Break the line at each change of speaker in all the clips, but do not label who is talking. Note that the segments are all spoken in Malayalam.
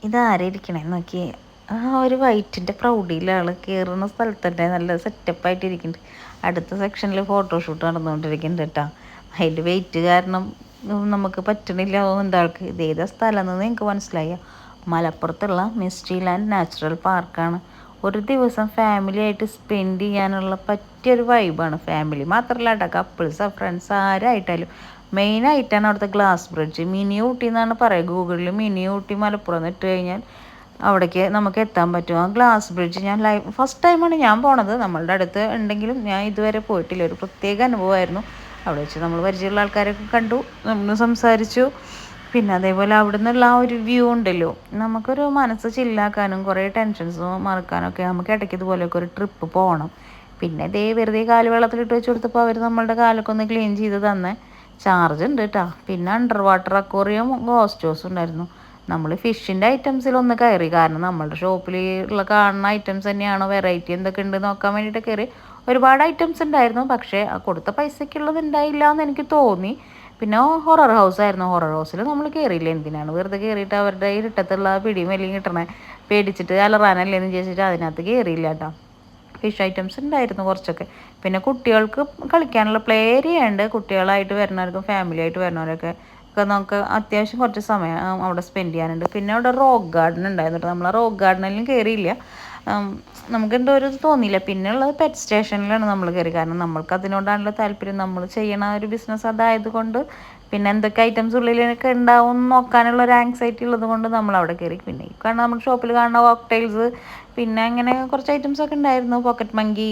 ഇതാരെ ഇരിക്കണേ നോക്കിയേ. ആ ഒരു വൈറ്റിൻ്റെ പ്രൗഢിയിലെ ആൾ കയറുന്ന സ്ഥലത്ത് തന്നെ നല്ല സെറ്റപ്പായിട്ട് ഇരിക്കുന്നുണ്ട്. അടുത്ത സെക്ഷനിൽ ഫോട്ടോഷൂട്ട് നടന്നുകൊണ്ടിരിക്കുന്നുണ്ട് കേട്ടോ. അതിൻ്റെ വെയിറ്റ് കാരണം നമുക്ക് പറ്റണില്ല തോന്നുന്നുണ്ട് ആൾക്ക്. ഇതേതാ സ്ഥലം എന്ന് നിങ്ങൾക്ക് മനസ്സിലായോ? മലപ്പുറത്തുള്ള മിസ്റ്റി ലാൻഡ് നാച്ചുറൽ പാർക്കാണ്. ഒരു ദിവസം ഫാമിലി ആയിട്ട് സ്പെൻഡ് ചെയ്യാനുള്ള പറ്റിയൊരു വൈബാണ്. ഫാമിലി മാത്രമല്ല കേട്ടോ, കപ്പിൾസോ ഫ്രണ്ട്സ് ആരായിട്ടാലും. മെയിനായിട്ടാണ് അവിടുത്തെ ഗ്ലാസ് ബ്രിഡ്ജ്. മിനി ഊട്ടി എന്നാണ് പറയുക. ഗൂഗിളിൽ മിനി ഊട്ടി മലപ്പുറം എന്ന് ഇട്ട് കഴിഞ്ഞാൽ അവിടേക്ക് നമുക്ക് എത്താൻ പറ്റും. ആ ഗ്ലാസ് ബ്രിഡ്ജ് ഞാൻ ഫസ്റ്റ് ടൈമാണ് ഞാൻ പോണത്. നമ്മളുടെ അടുത്ത് ഉണ്ടെങ്കിലും ഞാൻ ഇതുവരെ പോയിട്ടില്ല. ഒരു പ്രത്യേക അനുഭവമായിരുന്നു. അവിടെ വെച്ച് നമ്മൾ പരിചയമുള്ള ആൾക്കാരൊക്കെ കണ്ടു, നമ്മൾ സംസാരിച്ചു. പിന്നെ അതേപോലെ അവിടെ നിന്നുള്ള ആ ഒരു വ്യൂ ഉണ്ടല്ലോ, നമുക്കൊരു മനസ്സ് ചില്ലാക്കാനും കുറേ ടെൻഷൻസ് മറക്കാനൊക്കെ നമുക്ക് ഇടയ്ക്ക് ഇതുപോലെയൊക്കെ ഒരു ട്രിപ്പ് പോകണം. പിന്നെ വെറുതെ കാല് വെള്ളത്തിലിട്ട് വെച്ച് കൊടുത്തപ്പോൾ അവർ നമ്മളുടെ കാലൊക്കെ ഒന്ന് ക്ലീൻ ചെയ്ത് തന്നെ. ചാർജ് ഉണ്ട് കേട്ടോ. പിന്നെ under water aquarium ghost house ഉണ്ടായിരുന്നു. നമ്മൾ ഫിഷിൻ്റെ ഐറ്റംസിലൊന്ന് കയറി, കാരണം നമ്മളുടെ ഷോപ്പിൽ ഉള്ള കാണുന്ന ഐറ്റംസ് തന്നെയാണോ, വെറൈറ്റി എന്തൊക്കെ ഉണ്ട് നോക്കാൻ വേണ്ടിയിട്ട് കയറി. ഒരുപാട് ഐറ്റംസ് ഉണ്ടായിരുന്നു, പക്ഷേ കൊടുത്ത പൈസയ്ക്കുള്ളത് ഉണ്ടായില്ല എന്ന് എനിക്ക് തോന്നി. പിന്നെ ഹൊറർ ഹൗസ് ആയിരുന്നു. ഹൊറർ ഹൗസിൽ നമ്മൾ കയറിയില്ല. എന്തിനാണ് വെറുതെ കയറിയിട്ട് അവരുടെ ഇരുട്ടത്തുള്ള പിടിയും വലിയും കിട്ടണേ, പേടിച്ചിട്ട് അലറാനല്ലേ എന്ന് വിചാരിച്ചിട്ട് അതിനകത്ത് കയറിയില്ല കേട്ടോ. ഫിഷ് ഐറ്റംസ് ഉണ്ടായിരുന്നു കുറച്ചൊക്കെ. പിന്നെ കുട്ടികൾക്ക് കളിക്കാനുള്ള പ്ലേ ഏരിയ ഉണ്ട്. കുട്ടികളായിട്ട് വരുന്നവർക്കും ഫാമിലി ആയിട്ട് വരുന്നവരൊക്കെ നമുക്ക് അത്യാവശ്യം കുറച്ച് സമയം അവിടെ സ്പെൻഡ് ചെയ്യാനുണ്ട്. പിന്നെ അവിടെ റോക്ക് ഗാർഡൻ ഉണ്ടായിരുന്നു. നമ്മൾ ആ റോക്ക് ഗാർഡനിലും കയറിയില്ല, നമുക്ക് എന്തോ ഒരു തോന്നിയില്ല. പിന്നെ ഉള്ളത് പെറ്റ് സ്റ്റേഷനിലാണ് നമ്മൾ കയറി, കാരണം നമ്മൾക്ക് അതിനോടാണല്ലോ താല്പര്യം. നമ്മൾ ചെയ്യണ ഒരു ബിസിനസ് അതായത് കൊണ്ട് പിന്നെ എന്തൊക്കെ ഐറ്റംസ് ഉള്ളിലൊക്കെ ഉണ്ടാവും നോക്കാനുള്ള ഒരു ആങ്സൈറ്റി ഉള്ളത് കൊണ്ട് നമ്മൾ അവിടെ കയറി. പിന്നെ കാരണം നമ്മൾ ഷോപ്പിൽ കാണുന്ന കോക്ടെയിൽസ്, പിന്നെ അങ്ങനെ കുറച്ച് ഐറ്റംസ് ഒക്കെ ഉണ്ടായിരുന്നു. പോക്കറ്റ് മങ്കി,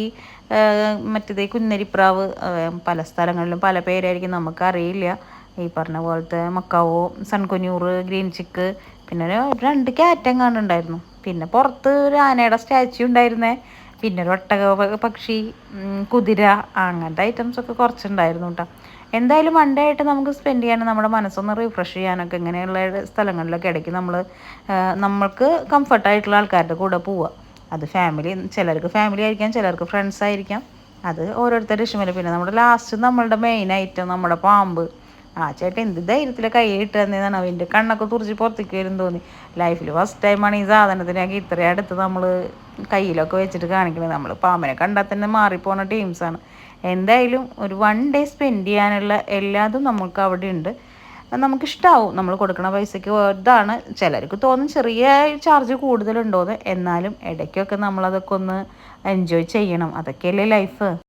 മറ്റേത് കുന്നരിപ്രാവ്, പല സ്ഥലങ്ങളിലും പല പേരായിരിക്കും, നമുക്കറിയില്ല. ഈ പറഞ്ഞ പോലത്തെ മക്കാവോ, സൺകുഞ്ഞൂറ്, ഗ്രീൻ ചിക്ക്, പിന്നെ ഒരു 2 ക്യാറ്റ് കാണുന്നുണ്ടായിരുന്നു. പിന്നെ പുറത്ത് ഒരു ആനയുടെ സ്റ്റാച്യു ഉണ്ടായിരുന്നേ. പിന്നെ ഒരു ഒട്ടക പക്ഷി, കുതിര, അങ്ങനത്തെ ഐറ്റംസൊക്കെ കുറച്ചുണ്ടായിരുന്നു കേട്ടോ. എന്തായാലും വൺ ഡേ ആയിട്ട് നമുക്ക് സ്പെൻഡ് ചെയ്യാനും നമ്മുടെ മനസ്സൊന്ന് റിഫ്രഷ് ചെയ്യാനൊക്കെ ഇങ്ങനെയുള്ള സ്ഥലങ്ങളിലൊക്കെ ഇടയ്ക്ക് നമ്മൾക്ക് കംഫർട്ടായിട്ടുള്ള ആൾക്കാരുടെ കൂടെ പോവുക. അത് ചിലർക്ക് ഫാമിലി ആയിരിക്കാം, ചിലർക്ക് ഫ്രണ്ട്സ് ആയിരിക്കാം. അത് ഓരോരുത്തരുടെ ഇഷ്ടമല്ല. പിന്നെ നമ്മുടെ ലാസ്റ്റ് നമ്മളുടെ മെയിൻ ഐറ്റം നമ്മുടെ പാമ്പ്. ആ ചേട്ടൻ എന്ത് ധൈര്യത്തിലെ കൈ ഇട്ട് തന്നേന്നാണ്. അവൻ്റെ കണ്ണൊക്കെ തുറച്ച് പുറത്തേക്ക് വരും തോന്നി. ലൈഫിൽ ഫസ്റ്റ് ടൈമാണ് ഈ സാധനത്തിനൊക്കെ ഇത്രയും അടുത്ത് നമ്മൾ കയ്യിലൊക്കെ വെച്ചിട്ട് കാണിക്കുന്നത്. നമ്മൾ പാമ്പിനെ കണ്ടാൽ തന്നെ മാറിപ്പോണ ടീംസാണ്. എന്തായാലും ഒരു വൺ ഡേ സ്പെൻഡ് ചെയ്യാനുള്ള എല്ലാതും നമുക്ക് അവിടെ ഉണ്ട്. നമുക്കിഷ്ടാവും നമ്മൾ കൊടുക്കുന്ന പൈസയ്ക്ക് ഇതാണ്. ചിലർക്ക് തോന്നും ചെറിയ ചാർജ് കൂടുതലുണ്ടോയെന്ന്. എന്നാലും ഇടയ്ക്കൊക്കെ നമ്മളതൊക്കെ ഒന്ന് എൻജോയ് ചെയ്യണം. അതൊക്കെയല്ലേ ലൈഫ്.